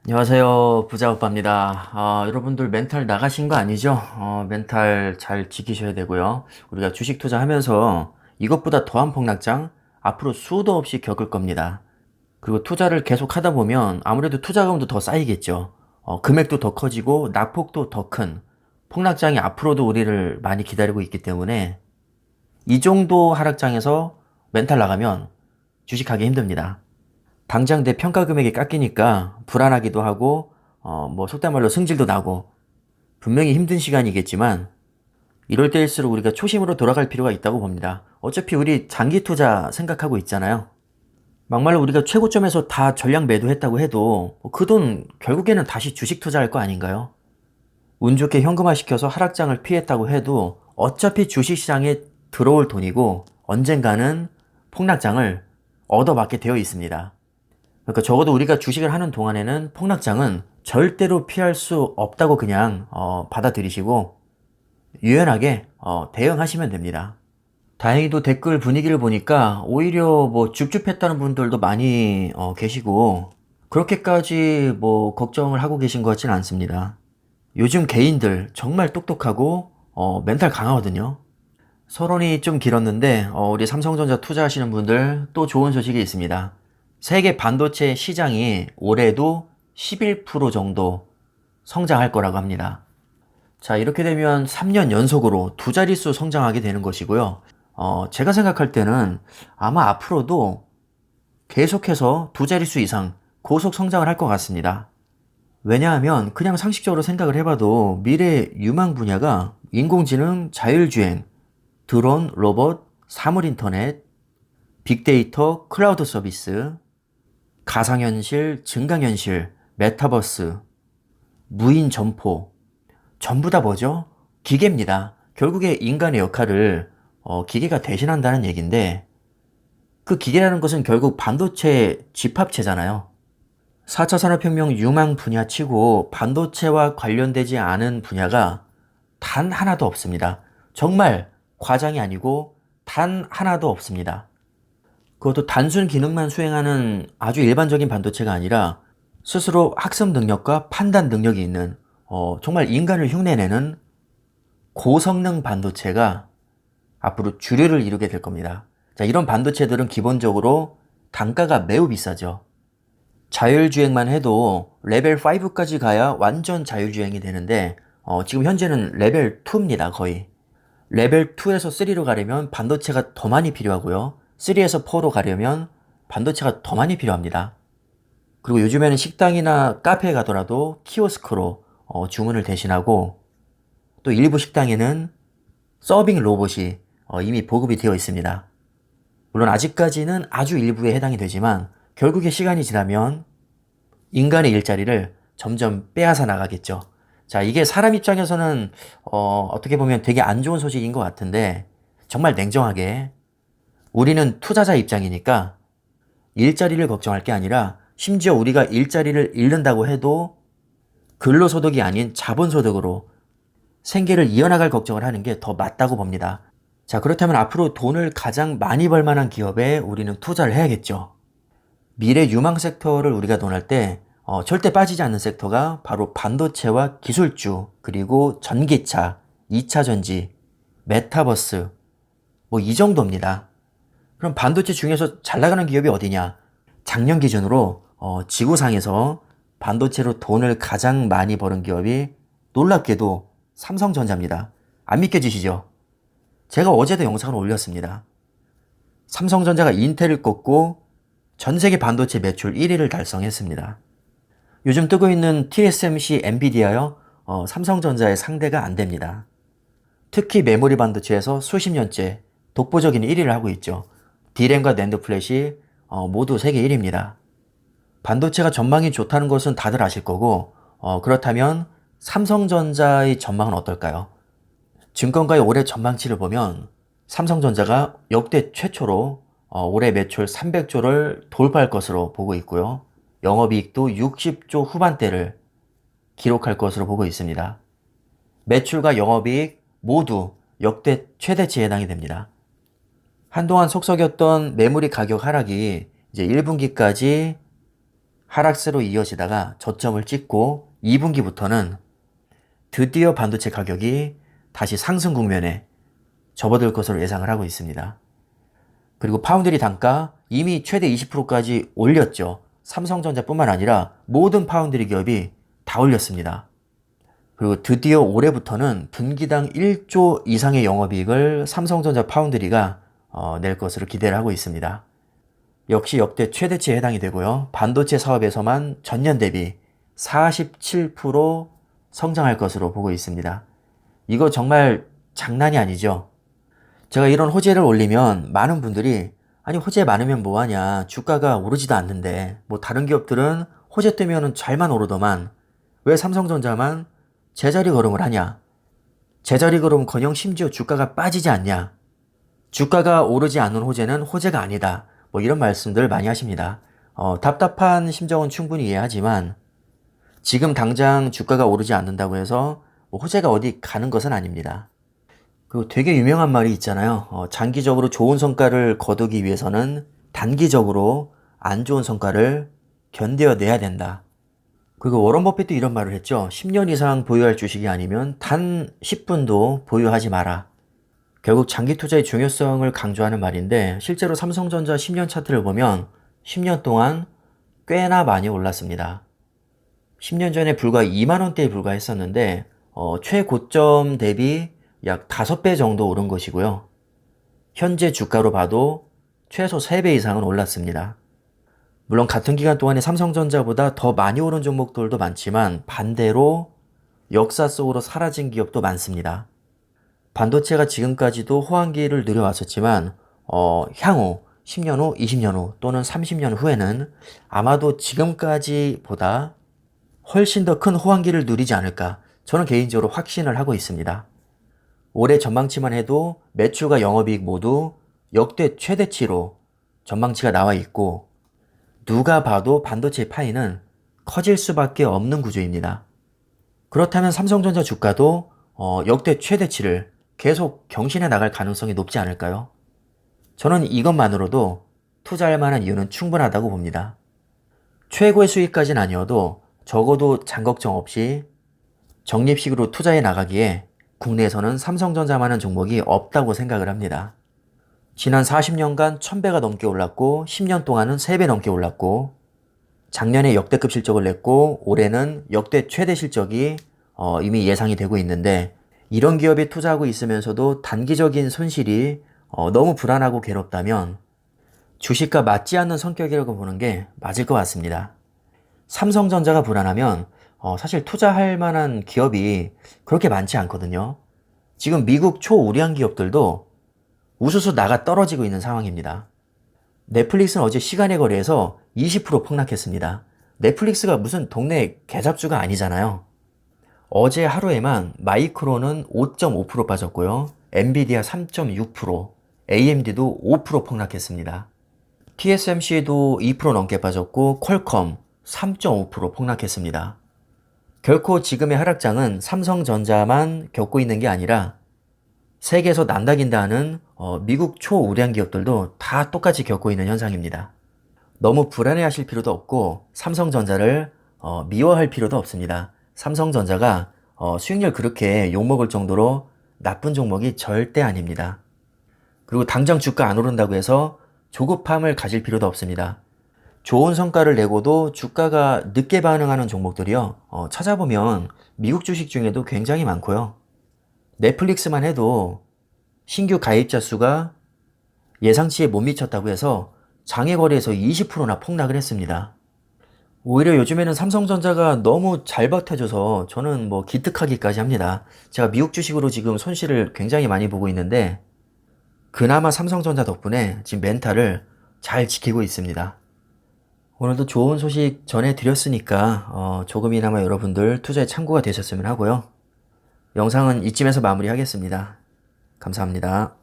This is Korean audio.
안녕하세요. 부자오빠입니다. 여러분들 멘탈 나가신 거 아니죠? 멘탈 잘 지키셔야 되고요. 우리가 주식 투자하면서 이것보다 더한 폭락장 앞으로 수도 없이 겪을 겁니다. 그리고 투자를 계속 하다 보면 아무래도 투자금도 더 쌓이겠죠. 금액도 더 커지고 낙폭도 더 큰 폭락장이 앞으로도 우리를 많이 기다리고 있기 때문에 이 정도 하락장에서 멘탈 나가면 주식하기 힘듭니다. 당장 내 평가 금액이 깎이니까 불안하기도 하고, 속된 말로 승질도 나고, 분명히 힘든 시간이겠지만, 이럴 때일수록 우리가 초심으로 돌아갈 필요가 있다고 봅니다. 어차피 우리 장기 투자 생각하고 있잖아요. 막말로 우리가 최고점에서 다 전량 매도했다고 해도, 그 돈 결국에는 다시 주식 투자할 거 아닌가요? 운 좋게 현금화 시켜서 하락장을 피했다고 해도, 어차피 주식시장에 들어올 돈이고, 언젠가는 폭락장을 얻어맞게 되어 있습니다. 그러니까 적어도 우리가 주식을 하는 동안에는 폭락장은 절대로 피할 수 없다고 그냥 받아들이시고 유연하게 대응하시면 됩니다. 다행히도 댓글 분위기를 보니까 오히려 뭐 줍줍했다는 분들도 많이 계시고 그렇게까지 뭐 걱정을 하고 계신 것 같지는 않습니다. 요즘 개인들 정말 똑똑하고 멘탈 강하거든요. 서론이 좀 길었는데 우리 삼성전자 투자하시는 분들 또 좋은 소식이 있습니다. 세계 반도체 시장이 올해도 11% 정도 성장할 거라고 합니다. 자, 이렇게 되면 3년 연속으로 두 자릿수 성장하게 되는 것이고요. 제가 생각할 때는 아마 앞으로도 계속해서 두 자릿수 이상 고속 성장을 할 것 같습니다. 왜냐하면 그냥 상식적으로 생각을 해봐도 미래 유망 분야가 인공지능, 자율주행, 드론, 로봇, 사물인터넷, 빅데이터, 클라우드 서비스, 가상현실, 증강현실, 메타버스, 무인 점포, 전부 다 뭐죠? 기계입니다. 결국에 인간의 역할을 기계가 대신한다는 얘기인데 그 기계라는 것은 결국 반도체 집합체잖아요. 4차 산업혁명 유망 분야치고 반도체와 관련되지 않은 분야가 단 하나도 없습니다. 정말 과장이 아니고 단 하나도 없습니다. 그것도 단순 기능만 수행하는 아주 일반적인 반도체가 아니라 스스로 학습 능력과 판단 능력이 있는 정말 인간을 흉내내는 고성능 반도체가 앞으로 주류를 이루게 될 겁니다. 자, 이런 반도체들은 기본적으로 단가가 매우 비싸죠. 자율주행만 해도 레벨 5까지 가야 완전 자율주행이 되는데 지금 현재는 레벨 2입니다, 거의. 레벨 2에서 3로 가려면 반도체가 더 많이 필요하고요. 3에서 4로 가려면 반도체가 더 많이 필요합니다. 그리고 요즘에는 식당이나 카페에 가더라도 키오스크로 주문을 대신하고 또 일부 식당에는 서빙 로봇이 이미 보급이 되어 있습니다. 물론 아직까지는 아주 일부에 해당이 되지만 결국에 시간이 지나면 인간의 일자리를 점점 빼앗아 나가겠죠. 자, 이게 사람 입장에서는 어떻게 보면 되게 안 좋은 소식인 것 같은데 정말 냉정하게 우리는 투자자 입장이니까 일자리를 걱정할 게 아니라 심지어 우리가 일자리를 잃는다고 해도 근로소득이 아닌 자본소득으로 생계를 이어나갈 걱정을 하는 게 더 맞다고 봅니다. 자, 그렇다면 앞으로 돈을 가장 많이 벌 만한 기업에 우리는 투자를 해야겠죠. 미래 유망 섹터를 우리가 논할 때 절대 빠지지 않는 섹터가 바로 반도체와 기술주, 그리고 전기차, 2차 전지, 메타버스, 뭐 이 정도입니다. 그럼 반도체 중에서 잘 나가는 기업이 어디냐? 작년 기준으로 지구상에서 반도체로 돈을 가장 많이 버는 기업이 놀랍게도 삼성전자입니다. 안 믿겨지시죠? 제가 어제도 영상을 올렸습니다. 삼성전자가 인텔을 꺾고 전 세계 반도체 매출 1위를 달성했습니다. 요즘 뜨고 있는 TSMC, 엔비디아요, 삼성전자의 상대가 안 됩니다. 특히 메모리 반도체에서 수십 년째 독보적인 1위를 하고 있죠. D램과 낸드 플랫이 모두 세계 1위입니다. 반도체가 전망이 좋다는 것은 다들 아실 거고 그렇다면 삼성전자의 전망은 어떨까요? 증권가의 올해 전망치를 보면 삼성전자가 역대 최초로 올해 매출 300조를 돌파할 것으로 보고 있고요. 영업이익도 60조 후반대를 기록할 것으로 보고 있습니다. 매출과 영업이익 모두 역대 최대치에 해당이 됩니다. 한동안 속썩였던 메모리 가격 하락이 이제 1분기까지 하락세로 이어지다가 저점을 찍고 2분기부터는 드디어 반도체 가격이 다시 상승 국면에 접어들 것으로 예상을 하고 있습니다. 그리고 파운드리 단가 이미 최대 20%까지 올렸죠. 삼성전자뿐만 아니라 모든 파운드리 기업이 다 올렸습니다. 그리고 드디어 올해부터는 분기당 1조 이상의 영업이익을 삼성전자 파운드리가 낼 것으로 기대를 하고 있습니다. 역시 역대 최대치에 해당이 되고요. 반도체 사업에서만 전년 대비 47% 성장할 것으로 보고 있습니다. 이거 정말 장난이 아니죠. 제가 이런 호재를 올리면 많은 분들이 아니 호재 많으면 뭐하냐, 주가가 오르지도 않는데 뭐 다른 기업들은 호재 뜨면 잘만 오르더만 왜 삼성전자만 제자리 걸음을 하냐, 제자리 걸음커녕 심지어 주가가 빠지지 않냐, 주가가 오르지 않는 호재는 호재가 아니다, 뭐 이런 말씀들 많이 하십니다. 답답한 심정은 충분히 이해하지만 지금 당장 주가가 오르지 않는다고 해서 뭐 호재가 어디 가는 것은 아닙니다. 그리고 되게 유명한 말이 있잖아요. 장기적으로 좋은 성과를 거두기 위해서는 단기적으로 안 좋은 성과를 견뎌내야 된다. 그리고 워런 버핏도 이런 말을 했죠. 10년 이상 보유할 주식이 아니면 단 10분도 보유하지 마라. 결국 장기 투자의 중요성을 강조하는 말인데 실제로 삼성전자 10년 차트를 보면 10년 동안 꽤나 많이 올랐습니다. 10년 전에 불과 2만원대에 불과했었는데 최고점 대비 약 5배 정도 오른 것이고요. 현재 주가로 봐도 최소 3배 이상은 올랐습니다. 물론 같은 기간 동안에 삼성전자보다 더 많이 오른 종목들도 많지만 반대로 역사 속으로 사라진 기업도 많습니다. 반도체가 지금까지도 호황기를 누려왔었지만 향후 10년 후, 20년 후 또는 30년 후에는 아마도 지금까지보다 훨씬 더 큰 호황기를 누리지 않을까, 저는 개인적으로 확신을 하고 있습니다. 올해 전망치만 해도 매출과 영업이익 모두 역대 최대치로 전망치가 나와 있고 누가 봐도 반도체 파이는 커질 수밖에 없는 구조입니다. 그렇다면 삼성전자 주가도 역대 최대치를 계속 경신해 나갈 가능성이 높지 않을까요? 저는 이것만으로도 투자할 만한 이유는 충분하다고 봅니다. 최고의 수익까지는 아니어도 적어도 장걱정 없이 적립식으로 투자해 나가기에 국내에서는 삼성전자만한 종목이 없다고 생각을 합니다. 지난 40년간 1000배가 넘게 올랐고 10년 동안은 3배 넘게 올랐고 작년에 역대급 실적을 냈고 올해는 역대 최대 실적이 이미 예상이 되고 있는데 이런 기업에 투자하고 있으면서도 단기적인 손실이 너무 불안하고 괴롭다면 주식과 맞지 않는 성격이라고 보는 게 맞을 것 같습니다. 삼성전자가 불안하면 사실 투자할 만한 기업이 그렇게 많지 않거든요. 지금 미국 초우량 기업들도 우수수 나가 떨어지고 있는 상황입니다. 넷플릭스는 어제 시간의 거래에서 20% 폭락했습니다. 넷플릭스가 무슨 동네 개잡주가 아니잖아요. 어제 하루에만 마이크론은 5.5% 빠졌고요. 엔비디아 3.6%, AMD도 5% 폭락했습니다. TSMC도 2% 넘게 빠졌고 퀄컴 3.5% 폭락했습니다. 결코 지금의 하락장은 삼성전자만 겪고 있는 게 아니라 세계에서 난다긴다 하는 미국 초우량 기업들도 다 똑같이 겪고 있는 현상입니다. 너무 불안해하실 필요도 없고 삼성전자를 미워할 필요도 없습니다. 삼성전자가 수익률 그렇게 욕먹을 정도로 나쁜 종목이 절대 아닙니다. 그리고 당장 주가 안 오른다고 해서 조급함을 가질 필요도 없습니다. 좋은 성과를 내고도 주가가 늦게 반응하는 종목들이요. 찾아보면 미국 주식 중에도 굉장히 많고요. 넷플릭스만 해도 신규 가입자 수가 예상치에 못 미쳤다고 해서 장외 거래에서 20%나 폭락을 했습니다. 오히려 요즘에는 삼성전자가 너무 잘 버텨줘서 저는 뭐 기특하기까지 합니다. 제가 미국 주식으로 지금 손실을 굉장히 많이 보고 있는데 그나마 삼성전자 덕분에 지금 멘탈을 잘 지키고 있습니다. 오늘도 좋은 소식 전해드렸으니까 조금이나마 여러분들 투자에 참고가 되셨으면 하고요. 영상은 이쯤에서 마무리하겠습니다. 감사합니다.